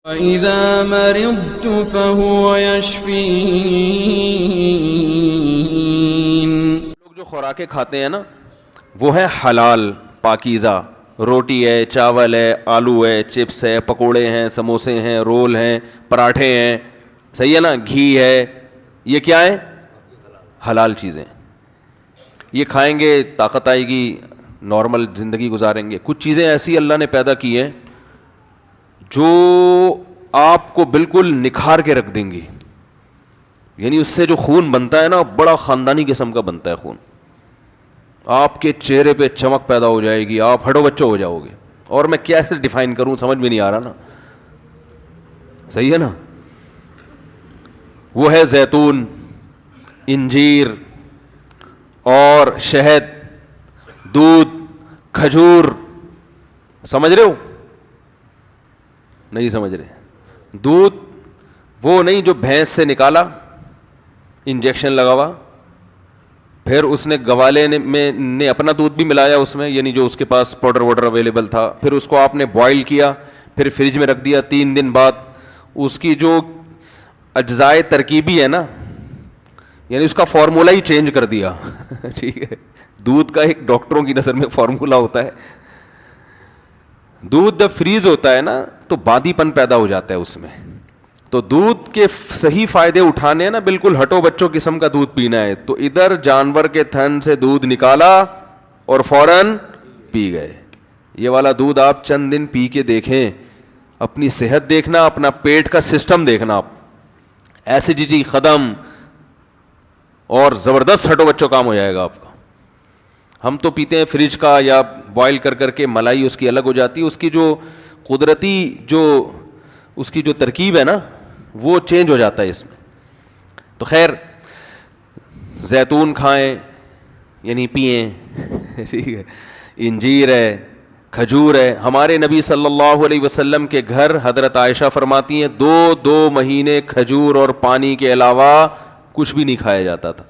وَإِذَا مَرِضْتُ فَهُوَ يَشْفِينِ۔ لوگ جو خوراکیں کھاتے ہیں نا وہ ہے حلال پاکیزہ، روٹی ہے، چاول ہے، آلو ہے، چپس ہے، پکوڑے ہیں، سموسے ہیں، رول ہیں، پراٹھے ہیں، صحیح ہے نا، گھی ہے، یہ کیا ہے؟ حلال چیزیں۔ یہ کھائیں گے طاقت آئے گی، نارمل زندگی گزاریں گے۔ کچھ چیزیں ایسی اللہ نے پیدا کی ہیں جو آپ کو بالکل نکھار کے رکھ دیں گی، یعنی اس سے جو خون بنتا ہے نا بڑا خاندانی قسم کا بنتا ہے خون، آپ کے چہرے پہ چمک پیدا ہو جائے گی، آپ ہٹو بچو ہو جاؤ گے۔ اور میں کیسے ڈیفائن کروں سمجھ میں نہیں آ رہا نا، صحیح ہے نا۔ وہ ہے زیتون، انجیر اور شہد، دودھ، کھجور، سمجھ رہے ہو؟ نہیں سمجھ رہے۔ دودھ وہ نہیں جو بھینس سے نکالا، انجیکشن لگا ہوا، پھر اس نے گوالے نے اپنا دودھ بھی ملایا اس میں، یعنی جو اس کے پاس پاؤڈر واڈر اویلیبل تھا، پھر اس کو آپ نے بوائل کیا، پھر فریج میں رکھ دیا، 3 دن بعد اس کی جو اجزائے ترکیبی ہے نا، یعنی اس کا فارمولا ہی چینج کر دیا ٹھیک ہے۔ دودھ کا ایک ڈاکٹروں کی نظر میں فارمولا ہوتا ہے، دودھ جب فریز ہوتا ہے نا تو باندی پن پیدا ہو جاتا ہے اس میں، تو دودھ کے صحیح فائدے اٹھانے ہیں نا، بالکل ہٹو بچوں قسم کا دودھ پینا ہے، تو ادھر جانور کے تھن سے دودھ نکالا اور فوراً پی گئے۔ یہ والا دودھ آپ چند دن پی کے دیکھیں، اپنی صحت دیکھنا، اپنا پیٹ کا سسٹم دیکھنا، آپ ایسیڈیٹی ختم اور زبردست ہٹو بچوں کام ہو جائے گا آپ کا۔ ہم تو پیتے ہیں فریج کا یا بوائل کر کر کے، ملائی اس کی الگ ہو جاتی ہے، اس کی جو قدرتی جو اس کی جو ترکیب ہے نا وہ چینج ہو جاتا ہے اس میں۔ تو خیر زیتون کھائیں یعنی پئیں ٹھیک ہے، انجیر ہے، کھجور ہے۔ ہمارے نبی صلی اللہ علیہ وسلم کے گھر حضرت عائشہ فرماتی ہیں 2 مہینے کھجور اور پانی کے علاوہ کچھ بھی نہیں کھایا جاتا تھا۔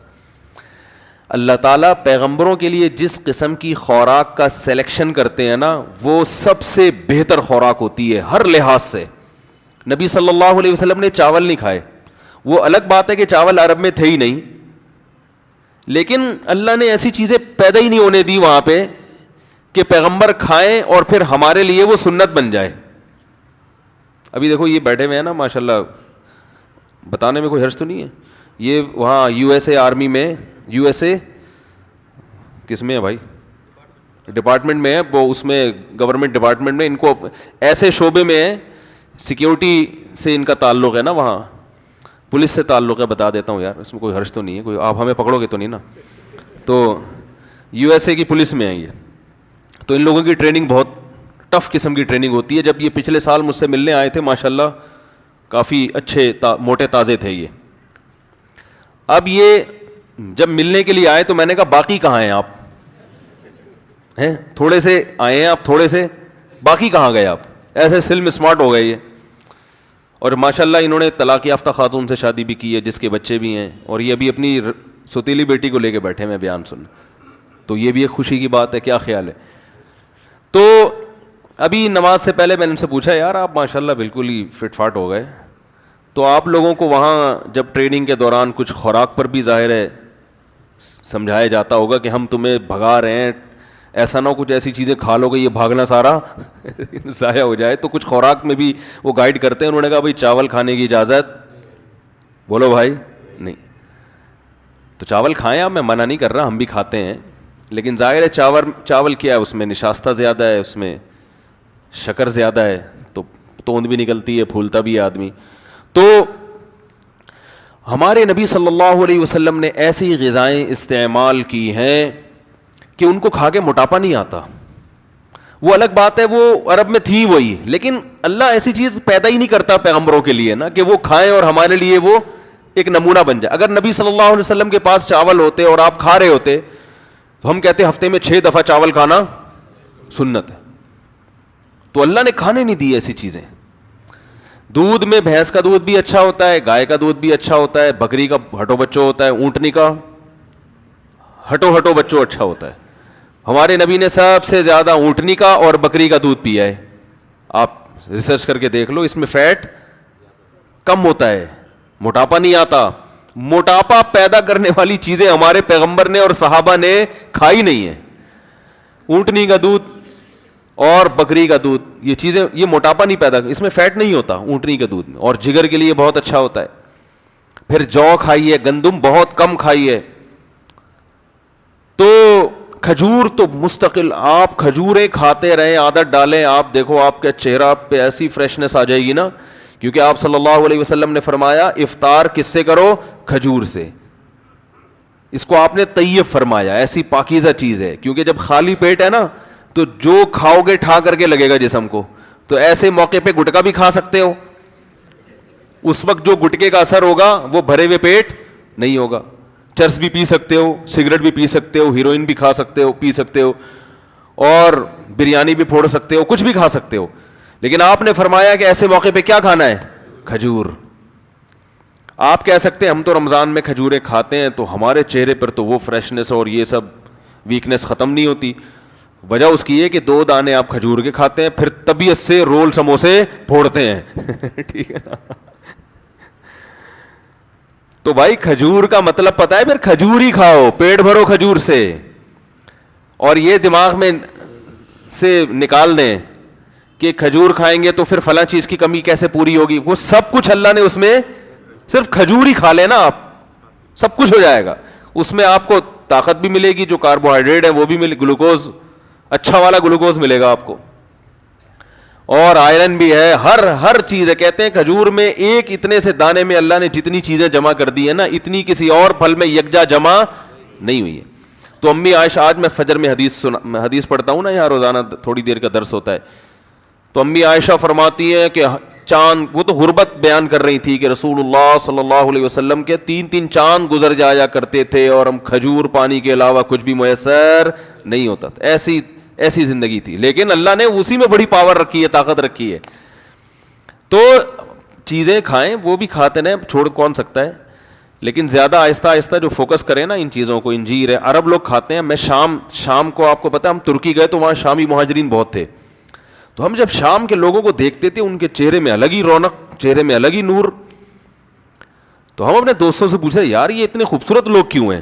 اللہ تعالیٰ پیغمبروں کے لیے جس قسم کی خوراک کا سلیکشن کرتے ہیں نا وہ سب سے بہتر خوراک ہوتی ہے ہر لحاظ سے۔ نبی صلی اللہ علیہ وسلم نے چاول نہیں کھائے، وہ الگ بات ہے کہ چاول عرب میں تھے ہی نہیں، لیکن اللہ نے ایسی چیزیں پیدا ہی نہیں ہونے دی وہاں پہ کہ پیغمبر کھائیں اور پھر ہمارے لیے وہ سنت بن جائے۔ ابھی دیکھو یہ بیٹھے ہوئے ہیں نا ماشاءاللہ، بتانے میں کوئی حرج تو نہیں ہے، یہ وہاں یو ایس اے آرمی میں، یو ایس اے کس میں ہے بھائی؟ ڈپارٹمنٹ میں ہے وہ، اس میں گورنمنٹ ڈپارٹمنٹ میں، ان کو ایسے شعبے میں ہے، سیکیورٹی سے ان کا تعلق ہے نا، وہاں پولیس سے تعلق ہے، بتا دیتا ہوں یار، اس میں کوئی حرج تو نہیں ہے، کوئی آپ ہمیں پکڑو گے تو نہیں نا۔ تو یو ایس اے کی پولیس میں ہے یہ، تو ان لوگوں کی ٹریننگ بہت ٹف قسم کی ٹریننگ ہوتی ہے۔ جب یہ پچھلے سال مجھ سے ملنے آئے تھے ماشاءاللہ کافی اچھے موٹے تازے تھے یہ۔ اب یہ جب ملنے کے لیے آئے تو میں نے کہا باقی کہاں ہیں آپ؟ ہیں تھوڑے سے آئے ہیں آپ، تھوڑے سے، باقی کہاں گئے آپ؟ ایسے سلم اسمارٹ ہو گئے یہ، اور ماشاءاللہ انہوں نے طلاق یافتہ خاتون سے شادی بھی کی ہے جس کے بچے بھی ہیں، اور یہ ابھی اپنی سوتیلی بیٹی کو لے کے بیٹھے میں بیان سن، تو یہ بھی ایک خوشی کی بات ہے۔ کیا خیال ہے؟ تو ابھی نماز سے پہلے میں نے ان سے پوچھا یار آپ ماشاءاللہ بالکل ہی فٹ فاٹ ہو گئے، تو آپ لوگوں کو وہاں جب ٹریننگ کے دوران کچھ خوراک پر بھی ظاہر ہے سمجھایا جاتا ہوگا کہ ہم تمہیں بھگا رہے ہیں، ایسا نہ ہو کچھ ایسی چیزیں کھا لو گے یہ بھاگنا سارا ضائع ہو جائے، تو کچھ خوراک میں بھی وہ گائیڈ کرتے ہیں۔ انہوں نے کہا بھائی چاول کھانے کی اجازت، بولو بھائی نہیں، تو چاول کھائیں آپ، میں منع نہیں کر رہا، ہم بھی کھاتے ہیں، لیکن ظاہر ہے چاول کیا ہے، اس میں نشاستہ زیادہ ہے، اس میں شکر زیادہ ہے، تو توند بھی نکلتی ہے، پھولتا بھی ہے آدمی۔ تو ہمارے نبی صلی اللہ علیہ وسلم نے ایسی غذائیں استعمال کی ہیں کہ ان کو کھا کے موٹاپا نہیں آتا۔ وہ الگ بات ہے وہ عرب میں تھی وہی، لیکن اللہ ایسی چیز پیدا ہی نہیں کرتا پیغمبروں کے لیے نا کہ وہ کھائیں اور ہمارے لیے وہ ایک نمونہ بن جائے۔ اگر نبی صلی اللہ علیہ وسلم کے پاس چاول ہوتے اور آپ کھا رہے ہوتے تو ہم کہتے ہفتے میں 6 دفعہ چاول کھانا سنت ہے، تو اللہ نے کھانے نہیں دی ایسی چیزیں۔ دودھ میں بھینس کا دودھ بھی اچھا ہوتا ہے، گائے کا دودھ بھی اچھا ہوتا ہے، بکری کا ہٹو بچو ہوتا ہے، اونٹنی کا ہٹو بچو اچھا ہوتا ہے۔ ہمارے نبی نے سب سے زیادہ اونٹنی کا اور بکری کا دودھ پیا ہے، آپ ریسرچ کر کے دیکھ لو, اس میں فیٹ کم ہوتا ہے, موٹاپا نہیں آتا. موٹاپا پیدا کرنے والی چیزیں ہمارے پیغمبر نے اور صحابہ نے کھائی نہیں ہیں. اونٹنی کا دودھ اور بکری کا دودھ, یہ چیزیں یہ موٹاپا نہیں پیدا, اس میں فیٹ نہیں ہوتا اونٹنی کے دودھ میں, اور جگر کے لیے بہت اچھا ہوتا ہے. پھر جو کھائیے, گندم بہت کم کھائیے. تو کھجور تو مستقل, آپ کھجوریں کھاتے رہیں, عادت ڈالیں, آپ دیکھو آپ کے چہرہ پہ ایسی فریشنس آ جائے گی نا, کیونکہ آپ صلی اللہ علیہ وسلم نے فرمایا افطار کس سے کرو, کھجور سے. اس کو آپ نے طیب فرمایا, ایسی پاکیزہ چیز ہے, کیونکہ جب خالی پیٹ ہے نا تو جو کھاؤ گے ٹھا کر کے لگے گا جسم کو. تو ایسے موقع پہ گٹکا بھی کھا سکتے ہو, اس وقت جو گٹکے کا اثر ہوگا وہ بھرے ہوئے پیٹ نہیں ہوگا. چرس بھی پی سکتے ہو, سگریٹ بھی پی سکتے ہو, ہیروئن بھی کھا سکتے ہو, پی سکتے ہو, اور بریانی بھی پھوڑ سکتے ہو, کچھ بھی کھا سکتے ہو. لیکن آپ نے فرمایا کہ ایسے موقع پہ کیا کھانا ہے, کھجور. آپ کہہ سکتے ہیں ہم تو رمضان میں کھجوریں کھاتے ہیں تو ہمارے چہرے پر تو وہ فریشنس اور یہ سب ویکنس ختم نہیں ہوتی. وجہ اس کی ہے کہ 2 دانے آپ کھجور کے کھاتے ہیں, پھر طبیعت سے رول سموسے پھوڑتے ہیں. ٹھیک ہے نا. تو بھائی کھجور کا مطلب پتا ہے, پھر کھجور ہی کھاؤ, پیٹ بھرو کھجور سے. اور یہ دماغ میں سے نکال دیں کہ کھجور کھائیں گے تو پھر فلاں چیز کی کمی کیسے پوری ہوگی. وہ سب کچھ اللہ نے اس میں, صرف کھجور ہی کھا لینا آپ, سب کچھ ہو جائے گا. اس میں آپ کو طاقت بھی ملے گی, جو کاربوہائیڈریٹ ہے وہ بھی ملے, گلوکوز اچھا والا گلوکوز ملے گا آپ کو, اور آئرن بھی ہے, ہر چیز ہے. کہتے ہیں کھجور میں ایک اتنے سے دانے میں اللہ نے جتنی چیزیں جمع کر دی ہیں نا, اتنی کسی اور پھل میں یکجا جمع نہیں ہوئی ہے. تو امی عائشہ, آج میں فجر میں حدیث پڑھتا ہوں نا, یہاں روزانہ تھوڑی دیر کا درس ہوتا ہے, تو امی عائشہ فرماتی ہیں کہ چاند, وہ تو غربت بیان کر رہی تھی کہ رسول اللہ صلی اللہ علیہ وسلم کے 3 چاند گزر جایا کرتے تھے اور ہم کھجور پانی کے علاوہ کچھ بھی میسر نہیں ہوتا تھا. ایسی زندگی تھی, لیکن اللہ نے اسی میں بڑی پاور رکھی ہے, طاقت رکھی ہے. تو چیزیں کھائیں, وہ بھی کھاتے ہیں, چھوڑ کون سکتا ہے, لیکن زیادہ آہستہ آہستہ جو فوکس کریں نا ان چیزوں کو. انجیر ہے, عرب لوگ کھاتے ہیں. میں شام کو, آپ کو پتا ہے ہم ترکی گئے تو وہاں شامی مہاجرین بہت تھے, تو ہم جب شام کے لوگوں کو دیکھتے تھے ان کے چہرے میں الگ ہی رونق, چہرے میں الگ ہی نور. تو ہم اپنے دوستوں سے پوچھے یار یہ اتنے خوبصورت لوگ کیوں ہیں.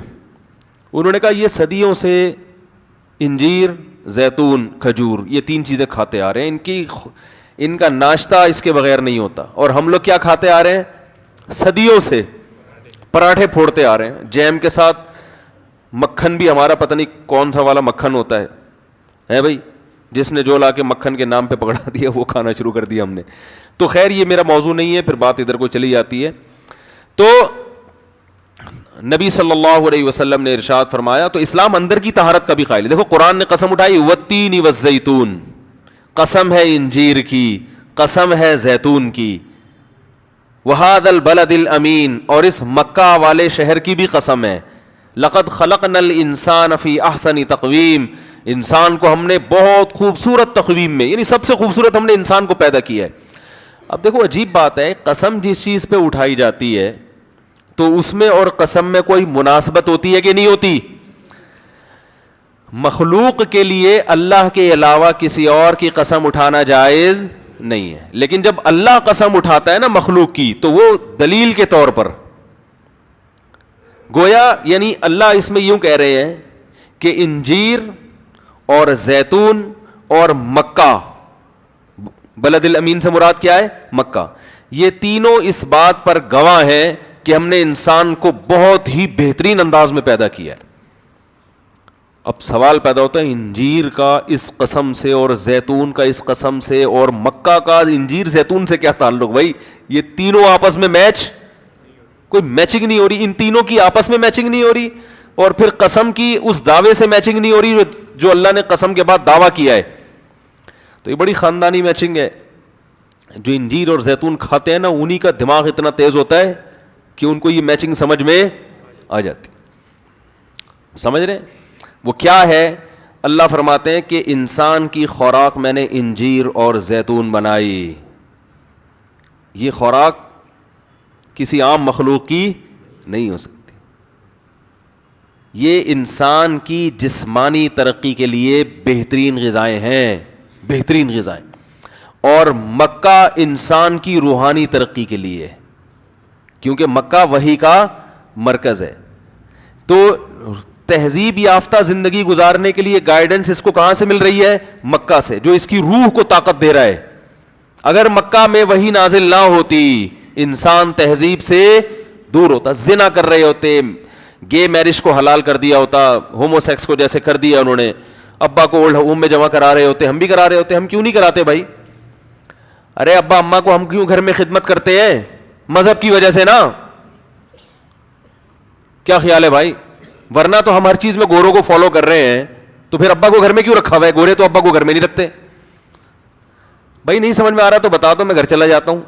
انہوں نے کہا یہ صدیوں سے انجیر, زیتون, کھجور, یہ 3 چیزیں کھاتے آ رہے ہیں. ان کا ناشتہ اس کے بغیر نہیں ہوتا. اور ہم لوگ کیا کھاتے آ رہے ہیں, صدیوں سے پراٹھے پھوڑتے آ رہے ہیں, جیم کے ساتھ مکھن بھی ہمارا پتہ نہیں کون سا والا مکھن ہوتا ہے بھائی, جس نے جو لا کے مکھن کے نام پہ پکڑا دیا وہ کھانا شروع کر دیا ہم نے. تو خیر یہ میرا موضوع نہیں ہے, پھر بات ادھر کو چلی جاتی ہے. تو نبی صلی اللہ علیہ وسلم نے ارشاد فرمایا, تو اسلام اندر کی طہارت کا بھی قائل ہے. دیکھو قرآن نے قسم اٹھائی, والتین والزیتون, قسم ہے انجیر کی, قسم ہے زیتون کی, وہذا البلد الامین, اور اس مکہ والے شہر کی بھی قسم ہے. لقد خلقنا الانسان فی احسن تقویم, انسان کو ہم نے بہت خوبصورت تقویم میں, یعنی سب سے خوبصورت ہم نے انسان کو پیدا کیا ہے. اب دیکھو عجیب بات ہے, قسم جس چیز پہ اٹھائی جاتی ہے تو اس میں اور قسم میں کوئی مناسبت ہوتی ہے کہ نہیں ہوتی. مخلوق کے لیے اللہ کے علاوہ کسی اور کی قسم اٹھانا جائز نہیں ہے, لیکن جب اللہ قسم اٹھاتا ہے نا مخلوق کی تو وہ دلیل کے طور پر, گویا یعنی اللہ اس میں یوں کہہ رہے ہیں کہ انجیر اور زیتون اور مکہ, بلد الامین سے مراد کیا ہے, مکہ, یہ تینوں اس بات پر گواہ ہیں کہ ہم نے انسان کو بہت ہی بہترین انداز میں پیدا کیا ہے. اب سوال پیدا ہوتا ہے انجیر کا اس قسم سے اور زیتون کا اس قسم سے اور مکہ کا انجیر زیتون سے کیا تعلق. بھائی یہ تینوں آپس میں کوئی میچنگ نہیں ہو رہی, ان تینوں کی آپس میں میچنگ نہیں ہو رہی, اور پھر قسم کی اس دعوے سے میچنگ نہیں ہو رہی جو اللہ نے قسم کے بعد دعویٰ کیا ہے. تو یہ بڑی خاندانی میچنگ ہے. جو انجیر اور زیتون کھاتے ہیں نا انہی کا دماغ اتنا تیز ہوتا ہے کہ ان کو یہ میچنگ سمجھ میں آ جاتی. سمجھ رہے ہیں وہ کیا ہے؟ اللہ فرماتے ہیں کہ انسان کی خوراک میں نے انجیر اور زیتون بنائی. یہ خوراک کسی عام مخلوق کی نہیں ہو سکتی. یہ انسان کی جسمانی ترقی کے لیے بہترین غذائیں ہیں, بہترین غذائیں. اور مکہ انسان کی روحانی ترقی کے لیے, کیونکہ مکہ وحی کا مرکز ہے. تو تہذیب یافتہ زندگی گزارنے کے لیے گائیڈنس اس کو کہاں سے مل رہی ہے؟ مکہ سے, جو اس کی روح کو طاقت دے رہا ہے. اگر مکہ میں وحی نازل نہ ہوتی, انسان تہذیب سے دور ہوتا, زنا کر رہے ہوتے, گے میرج کو حلال کر دیا ہوتا, ہومو سیکس کو جیسے کر دیا انہوں نے, ابا کو اولڈ ہوم میں جمع کرا رہے ہوتے, ہم بھی کرا رہے ہوتے. ہم کیوں نہیں کراتے بھائی؟ ارے ابا اماں کو ہم کیوں گھر میں خدمت کرتے ہیں؟ مذہب کی وجہ سے نا. کیا خیال ہے بھائی؟ ورنہ تو ہم ہر چیز میں گوروں کو فالو کر رہے ہیں, تو پھر ابا کو گھر میں کیوں رکھا ہوا ہے؟ گورے تو ابا کو گھر میں نہیں رکھتے. بھائی نہیں سمجھ میں آ رہا تو بتا دو, میں گھر چلا جاتا ہوں.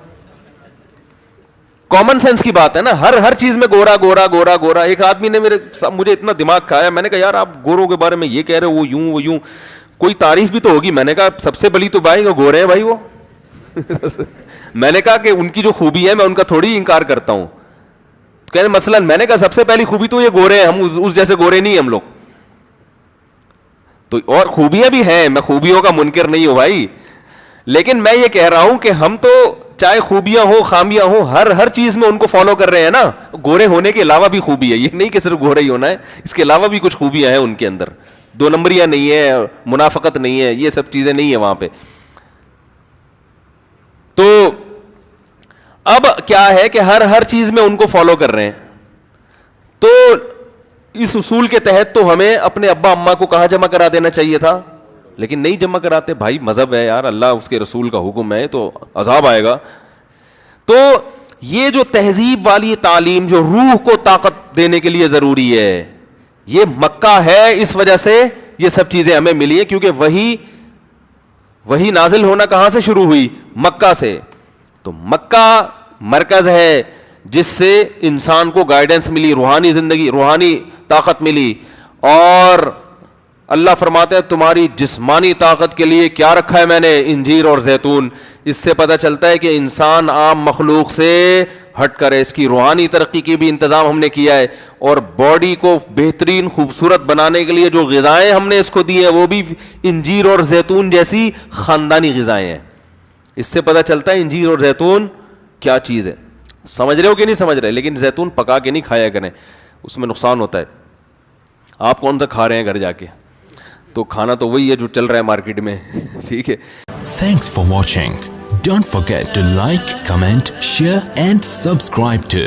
کامن سینس کی بات ہے نا, ہر چیز میں گورا گورا گورا گورا. ایک آدمی نے مجھے اتنا دماغ کھایا, میں نے کہا یار آپ گوروں کے بارے میں یہ کہہ رہے ہو, وہ یوں وہ یوں, کوئی تعریف بھی تو ہوگی. میں نے کہا سب سے بلی تو بھائی وہ گورے ہیں بھائی وہ. میں نے کہا کہ ان کی جو خوبی ہے میں ان کا تھوڑی انکار کرتا ہوں. کہتے مثلاً میں نے کہا سب سے پہلی خوبی تو یہ گورے ہیں, ہم اس جیسے گورے نہیں ہم لوگ. تو اور خوبیاں بھی ہیں, میں خوبیوں کا منکر نہیں ہوں بھائی, لیکن میں یہ کہہ رہا ہوں کہ ہم تو چاہے خوبیاں ہو خامیاں ہو ہر چیز میں ان کو فالو کر رہے ہیں نا. گورے ہونے کے علاوہ بھی خوبی ہے, یہ نہیں کہ صرف گورے ہی ہونا ہے, اس کے علاوہ بھی کچھ خوبیاں ہیں ان کے اندر. دو نمبریاں نہیں ہے, منافقت نہیں ہے, یہ سب چیزیں نہیں ہیں وہاں پہ. تو اب کیا ہے کہ ہر چیز میں ان کو فالو کر رہے ہیں. تو اس اصول کے تحت تو ہمیں اپنے ابا اماں کو کہاں جمع کرا دینا چاہیے تھا, لیکن نہیں جمع کراتے. بھائی مذہب ہے یار, اللہ اس کے رسول کا حکم ہے, تو عذاب آئے گا. تو یہ جو تہذیب والی تعلیم جو روح کو طاقت دینے کے لیے ضروری ہے, یہ مکہ ہے. اس وجہ سے یہ سب چیزیں ہمیں ملی ہے, کیونکہ وہی نازل ہونا کہاں سے شروع ہوئی؟ مکہ سے. تو مکہ مرکز ہے جس سے انسان کو گائیڈنس ملی, روحانی زندگی, روحانی طاقت ملی. اور اللہ فرماتے ہیں تمہاری جسمانی طاقت کے لیے کیا رکھا ہے میں نے؟ انجیر اور زیتون. اس سے پتہ چلتا ہے کہ انسان عام مخلوق سے ہٹ کر ہے, اس کی روحانی ترقی کی بھی انتظام ہم نے کیا ہے, اور باڈی کو بہترین خوبصورت بنانے کے لیے جو غذائیں ہم نے اس کو دی ہیں وہ بھی انجیر اور زیتون جیسی خاندانی غذائیں ہیں. اس سے پتہ چلتا ہے انجیر اور زیتون کیا چیز ہے. سمجھ رہے ہو کہ نہیں سمجھ رہے؟ لیکن زیتون پکا کے نہیں کھایا کریں, اس میں نقصان ہوتا ہے. آپ کون سا کھا رہے ہیں گھر جا کے؟ تو کھانا تو وہی ہے جو چل رہا ہے مارکیٹ میں. ٹھیک ہے. Thanks for watching. Don't forget to like, comment, share and subscribe to